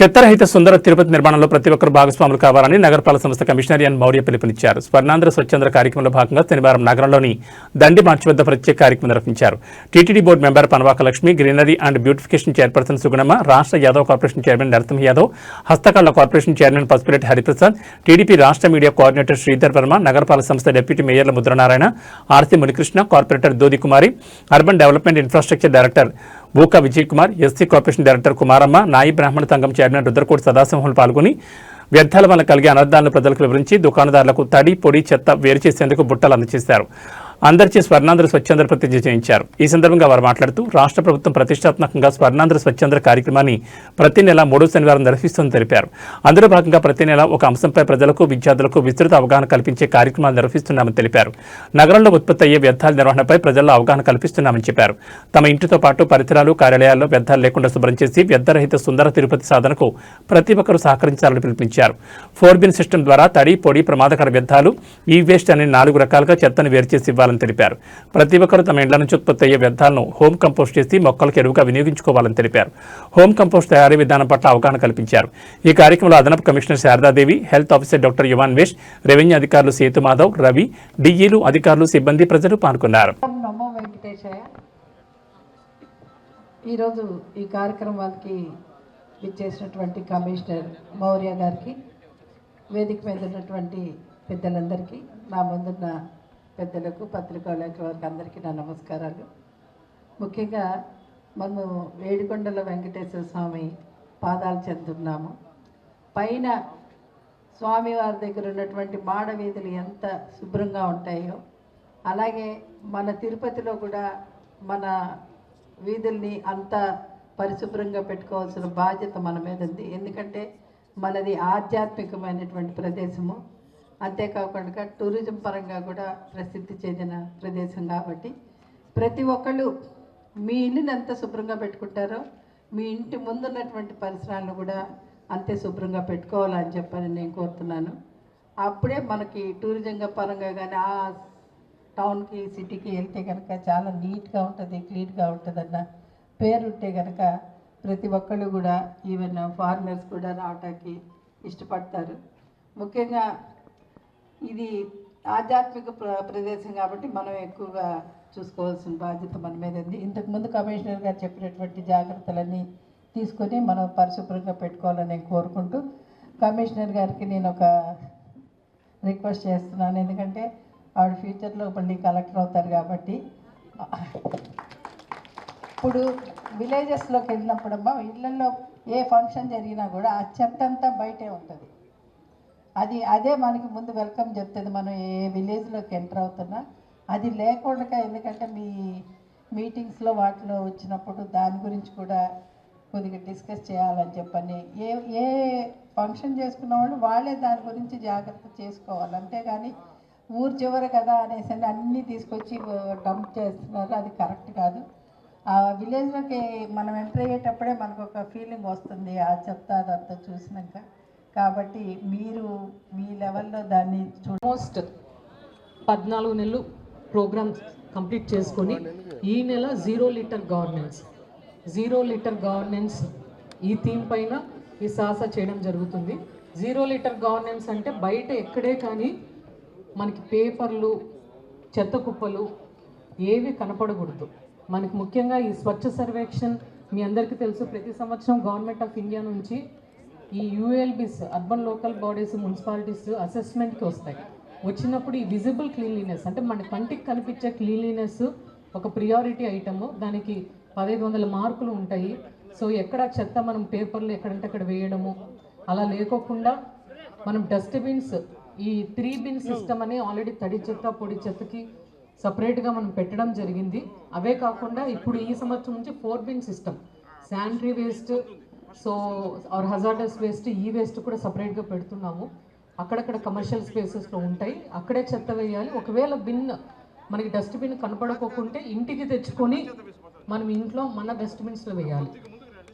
చెత్తరహిత సుందర తిరుపతి నిర్మాణంలో ప్రతి ఒక్కరు భాగస్వాములు కావాలని నగరపాలక సంస్థ కమిషనర్ ఎన్ మౌర్య పిలుపునిచ్చారు. స్వర్ణాంధ్ర స్వచ్ఛంద్ర కార్యక్రమంలో భాగంగా శనివారం నగరంలోని దండి మార్చి వద్ద ప్రత్యేక కార్యక్రమం నిర్వహించారు. TTD board member Panavaka Lakshmi, greenery and beautification chairperson Sugunamma, రాష్ట్ర యాదవ్ కార్పొరేషన్ చైర్మన్ నరసింహ యాదవ్, హస్తకళ కార్పొరేషన్ చైర్మన్ పసుపురెడ్డి హరిప్రసాద్, టీడీపీ రాష్ట్ర మీడియా కోఆర్డినేటర్ శ్రీధర్ వర్మ, నగరపాలక సంస్థ డిప్యూటీ మేయర్ల Mudranarayana, RC Munikrishna, corporator Dodi Kumari, urban development infrastructure director Buka Vijay Kumar, SC corporation director Kumaramma, నాయి బ్రాహ్మణ సంఘం చైర్మన్ రుద్రకోటి సదాసింహులు పాల్గొని వ్యర్థాల వల్ల కలిగే అనర్థాలను ప్రజలకు వివరించి దుకాణదారులకు తడి, పొడి, చెత్త వేరు చేసేందుకు బుట్టలు అందజేశారు. అందరిచే స్వర్ణాంధ్ర స్వచ్ఛంద్ర ప్రతిజ్ఞ చేయించారు. ఈ సందర్భంగా వారు మాట్లాడుతూ రాష్ట్ర ప్రభుత్వం ప్రతిష్టాత్మకంగా స్వర్ణాంధ్ర స్వచ్ఛంద్ర కార్యక్రమాన్ని ప్రతి నెల 3వ శనివారం నిర్వహిస్తుందని తెలిపారు. అందులో భాగంగా ప్రతి నెల ఒక అంశంపై ప్రజలకు, విద్యార్థులకు విస్తృత అవగాహన కల్పించే కార్యక్రమాలు నిర్వహిస్తున్నామని తెలిపారు. నగరంలో ఉత్పత్తి అయ్యే వ్యర్థాల నిర్వహణపై ప్రజల్లో అవగాహన కల్పిస్తున్నామని చెప్పారు. తమ ఇంటితో పాటు పరిసరాలు, కార్యాలయాల్లో వ్యర్థాలు లేకుండా శుభ్రం చేసి వ్యర్థరహిత సుందర తిరుపతి సాధనకు ప్రతి ఒక్కరూ సహకరించాలని పిలుపునిచ్చారు. 4 సిస్టమ్ ద్వారా తడి, పొడి, ప్రమాదకర వ్యర్థాలు, ఈ వేస్ట్ అనే 4 రకాలుగా చెత్తను వేరు చేసి ఇవ్వాలని తెలిపారు. ప్రతి ఒక్కరూ తమ ఇండ్ల నుంచి ఉత్పత్తి అయ్యే వ్యర్థాలను హోమ్ కంపోస్ట్ చేసి మొక్కలకు ఎరువుగా వినియోగించుకోవాలని తెలిపారు. హోమ్ కంపోస్ట్ తయారీ విధానం పట్ల అవగాహన కల్పించారు. ఈ కార్యక్రమంలో అదనపు commissioner Sharadadevi, health officer doctor Yuvan Vesh, revenue అధికారులు సేతు మాధవ్, రవి, డిఈలు, అధికారులు, సిబ్బంది, ప్రజలు పాల్గొన్నారు. ఈరోజు ఈ కార్యక్రమానికి ఇచ్చేసినటువంటి కమిషనర్ మౌర్య గారికి, వేదిక మీద ఉన్నటువంటి పెద్దలందరికీ, నా ముందున్న పెద్దలకు, పత్రికా విలేకరులకు అందరికీ నా నమస్కారాలు. ముఖ్యంగా మనము ఏడుకొండల వెంకటేశ్వర స్వామి పాదాలు చెందుతున్నాము. పైన స్వామివారి దగ్గర ఉన్నటువంటి మాడ వీధులు ఎంత శుభ్రంగా ఉంటాయో, అలాగే మన తిరుపతిలో కూడా మన వీధుల్ని అంత పరిశుభ్రంగా పెట్టుకోవాల్సిన బాధ్యత మన మీద ఉంది. ఎందుకంటే మనది ఆధ్యాత్మికమైనటువంటి ప్రదేశము, అంతేకాకుండా టూరిజం పరంగా కూడా ప్రసిద్ధి చెందిన ప్రదేశం కాబట్టి ప్రతి ఒక్కళ్ళు మీ ఇల్లుని ఎంత శుభ్రంగా పెట్టుకుంటారో మీ ఇంటి ముందున్నటువంటి పరిసరాలను కూడా అంతే శుభ్రంగా పెట్టుకోవాలని చెప్పని నేను కోరుతున్నాను. అప్పుడే మనకి టూరిజంగా పరంగా కానీ ఆ టౌన్కి, సిటీకి వెళ్తే కనుక చాలా నీట్గా ఉంటుంది, క్లీన్గా ఉంటుందన్న పేరుంటే కనుక ప్రతి ఒక్కళ్ళు కూడా, ఈవెన్ ఫారినర్స్ కూడా రావటానికి ఇష్టపడతారు. ముఖ్యంగా ఇది ఆధ్యాత్మిక ప్రదేశం కాబట్టి మనం ఎక్కువగా చూసుకోవాల్సిన బాధ్యత మన మీద ఉంది. ఇంతకుముందు కమిషనర్ గారు చెప్పినటువంటి జాగ్రత్తలన్నీ తీసుకొని మనం పరిశుభ్రంగా పెట్టుకోవాలని నేను కోరుకుంటూ, కమిషనర్ గారికి నేను ఒక రిక్వెస్ట్ చేస్తున్నాను. ఎందుకంటే ఆవిడ ఫ్యూచర్లో మళ్ళీ కలెక్టర్ అవుతారు కాబట్టి, ఇప్పుడు విలేజెస్లోకి వెళ్ళినప్పుడమ్మా ఇళ్లలో ఏ ఫంక్షన్ జరిగినా కూడా ఆ చెత్త అంతా బయటే ఉంటుంది. అదే మనకి ముందు వెల్కమ్ చెప్తుంది. మనం ఏ విలేజ్లోకి ఎంటర్ అవుతున్నా అది లేకుండా, ఎందుకంటే మీ మీటింగ్స్లో వాటిలో వచ్చినప్పుడు దాని గురించి కూడా కొద్దిగా డిస్కస్ చేయాలని చెప్పని, ఏ ఫంక్షన్ చేసుకున్న వాళ్ళు వాళ్ళే దాని గురించి జాగ్రత్త చేసుకోవాలి. అంతేగాని ఊరు చివర కదా అనేసి అన్నీ తీసుకొచ్చి డంప్ చేస్తున్నారు, అది కరెక్ట్ కాదు. ఆ విలేజ్లోకి మనం ఎంటర్ అయ్యేటప్పుడే మనకు ఒక ఫీలింగ్ వస్తుంది ఆ చెత్త అదంతా చూసినాక. కాబట్టి మీరు మీ లెవెల్లో దాన్ని ఆల్మోస్ట్ 14 నెలలు ప్రోగ్రామ్ కంప్లీట్ చేసుకొని ఈ నెల 0 లీటర్ గవర్నెన్స్ ఈ థీమ్ పైన ఈ సాహస చేయడం జరుగుతుంది. 0 లీటర్ గవర్నెన్స్ అంటే బయట ఎక్కడే కానీ మనకి పేపర్లు, చెత్త కుప్పలు ఏవి కనపడకూడదు. మనకి ముఖ్యంగా ఈ స్వచ్ఛ సర్వేక్షణ్ మీ అందరికీ తెలుసు, ప్రతి సంవత్సరం గవర్నమెంట్ ఆఫ్ ఇండియా నుంచి ఈ ULBs, urban local bodies, municipalities అసెస్మెంట్కి వస్తాయి. వచ్చినప్పుడు ఈ విజిబుల్ క్లీన్లీనెస్ అంటే మన కంటికి కనిపించే క్లీన్లీనెస్ ఒక ప్రియారిటీ ఐటమ్. దానికి 1500 మార్కులు ఉంటాయి. సో ఎక్కడ చెత్త మనం పేపర్లు ఎక్కడంటే అక్కడ వేయడము అలా లేకోకుండా మనం డస్ట్బిన్స్, ఈ 3 బిన్ సిస్టమ్ అని ఆల్రెడీ తడి చెత్త, పొడి చెత్తకి సపరేట్గా మనం పెట్టడం జరిగింది. అవే కాకుండా ఇప్పుడు ఈ సంవత్సరం నుంచి 4 bin system, sanitary waste, so or hazardous waste, ఈ వేస్ట్ కూడా సపరేట్గా పెడుతున్నాము. అక్కడక్కడ కమర్షియల్ స్పేసెస్లో ఉంటాయి, అక్కడే చెత్త వేయాలి. ఒకవేళ బిన్ మనకి డస్ట్బిన్ కనపడకోకుంటే ఇంటికి తెచ్చుకొని మనం ఇంట్లో మన డస్ట్బిన్స్లో వేయాలి.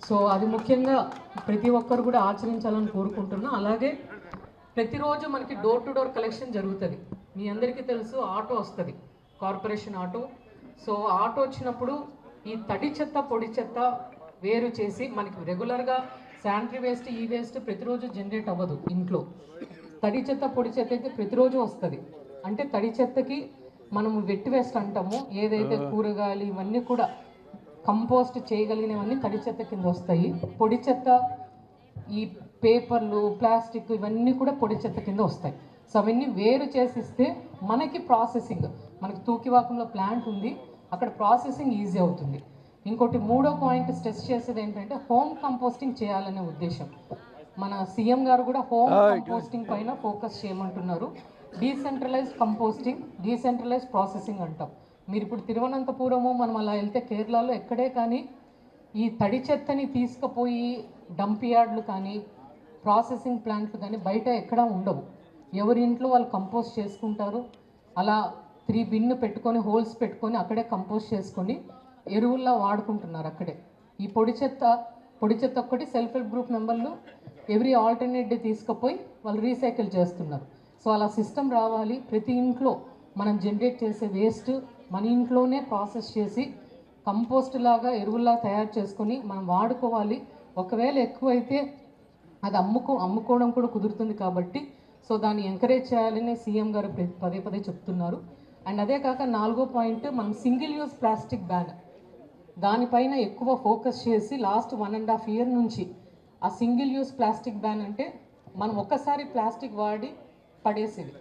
సో అది ముఖ్యంగా ప్రతి ఒక్కరు కూడా ఆచరించాలని కోరుకుంటున్నాం. అలాగే ప్రతిరోజు మనకి డోర్ టు డోర్ కలెక్షన్ జరుగుతుంది. మీ అందరికీ తెలుసు, ఆటో వస్తుంది, కార్పొరేషన్ ఆటో. సో ఆటో వచ్చినప్పుడు ఈ తడి చెత్త, పొడి చెత్త వేరు చేసి మనకి రెగ్యులర్గా శానిటరీ వేస్ట్ ఈ వేస్ట్ ప్రతిరోజు జనరేట్ అవ్వదు ఇంట్లో. తడి చెత్త పొడి చెత్త అయితే ప్రతిరోజు వస్తుంది. అంటే తడి చెత్తకి మనము వెట్ వేస్ట్ అంటాము, ఏదైతే కూరగాయలు ఇవన్నీ కూడా కంపోస్ట్ చేయగలిగినవన్నీ తడి చెత్త కింద వస్తాయి. పొడి చెత్త ఈ పేపర్లు ప్లాస్టిక్ ఇవన్నీ కూడా పొడి చెత్త కింద వస్తాయి. సో అవన్నీ వేరు చేసిస్తే మనకి ప్రాసెసింగ్, మనకి తూకివాకంలో ప్లాంట్ ఉంది, అక్కడ ప్రాసెసింగ్ ఈజీ అవుతుంది. ఇంకోటి మూడో పాయింట్ స్ట్రెస్ చేసేది ఏంటంటే హోమ్ కంపోస్టింగ్ చేయాలనే ఉద్దేశం. మన సీఎం గారు కూడా హోమ్ కంపోస్టింగ్ పైన ఫోకస్ చేయమంటున్నారు. డీసెంట్రలైజ్డ్ కంపోస్టింగ్, డీసెంట్రలైజ్డ్ ప్రాసెసింగ్ అంటాం. మీరు ఇప్పుడు తిరువనంతపురము మనం అలా వెళ్తే కేరళలో ఎక్కడే కానీ ఈ తడి చెత్తని తీసుకుపోయి డంప్ యార్డ్లు కానీ ప్రాసెసింగ్ ప్లాంట్లు కానీ బయట ఎక్కడా ఉండవు. ఎవరి ఇంట్లో వాళ్ళు కంపోస్ట్ చేసుకుంటారు. అలా 3 బిన్ పెట్టుకొని హోల్స్ పెట్టుకొని అక్కడే కంపోస్ట్ చేసుకొని ఎరువుల్లా వాడుకుంటున్నారు అక్కడే. ఈ పొడి చెత్త ఒక్కటి సెల్ఫ్ హెల్ప్ గ్రూప్ మెంబర్లు ఎవ్రీ ఆల్టర్నేట్ డే తీసుకుపోయి వాళ్ళు రీసైకిల్ చేస్తున్నారు. సో అలా సిస్టమ్ రావాలి. ప్రతి ఇంట్లో మనం జనరేట్ చేసే వేస్ట్ మన ఇంట్లోనే ప్రాసెస్ చేసి కంపోస్ట్ లాగా ఎరువుల్లా తయారు చేసుకొని మనం వాడుకోవాలి. ఒకవేళ ఎక్కువైతే అది అమ్ముకోవడం కూడా కుదురుతుంది కాబట్టి సో దాన్ని ఎంకరేజ్ చేయాలని సీఎం గారు పదే పదే చెప్తున్నారు. అండ్ అదే కాక 4వ పాయింట్ మనం సింగిల్ యూజ్ ప్లాస్టిక్ బ్యాన్, దానిపైన ఎక్కువ ఫోకస్ చేసి లాస్ట్ 1.5 year నుంచి ఆ సింగిల్ యూజ్ ప్లాస్టిక్ బ్యాన్ అంటే మనం ఒక్కసారి ప్లాస్టిక్ వాడి పడేసేవి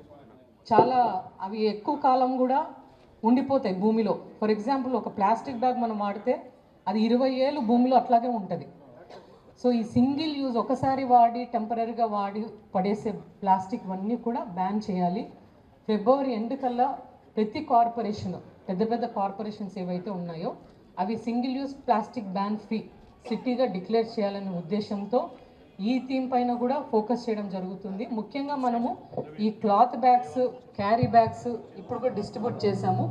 చాలా, అవి ఎక్కువ కాలం కూడా ఉండిపోతాయి భూమిలో. ఫర్ ఎగ్జాంపుల్ ఒక ప్లాస్టిక్ బ్యాగ్ మనం వాడితే అది 20 ఏళ్ళు భూమిలో అట్లాగే ఉంటుంది. సో ఈ సింగిల్ యూజ్ ఒకసారి వాడి టెంపరీగా వాడి పడేసే ప్లాస్టిక్ అన్నీ కూడా బ్యాన్ చేయాలి. ఫిబ్రవరి ఎండ్ కల్లా ప్రతి కార్పొరేషన్, పెద్ద కార్పొరేషన్స్ ఏవైతే ఉన్నాయో అవి single use plastic ban free సిటీగా డిక్లేర్ చేయాలనే ఉద్దేశంతో ఈ థీమ్ పైన కూడా ఫోకస్ చేయడం జరుగుతుంది. ముఖ్యంగా మనము ఈ క్లాత్ బ్యాగ్స్, క్యారీ బ్యాగ్స్ ఇప్పుడు కూడా డిస్ట్రిబ్యూట్ చేశాము.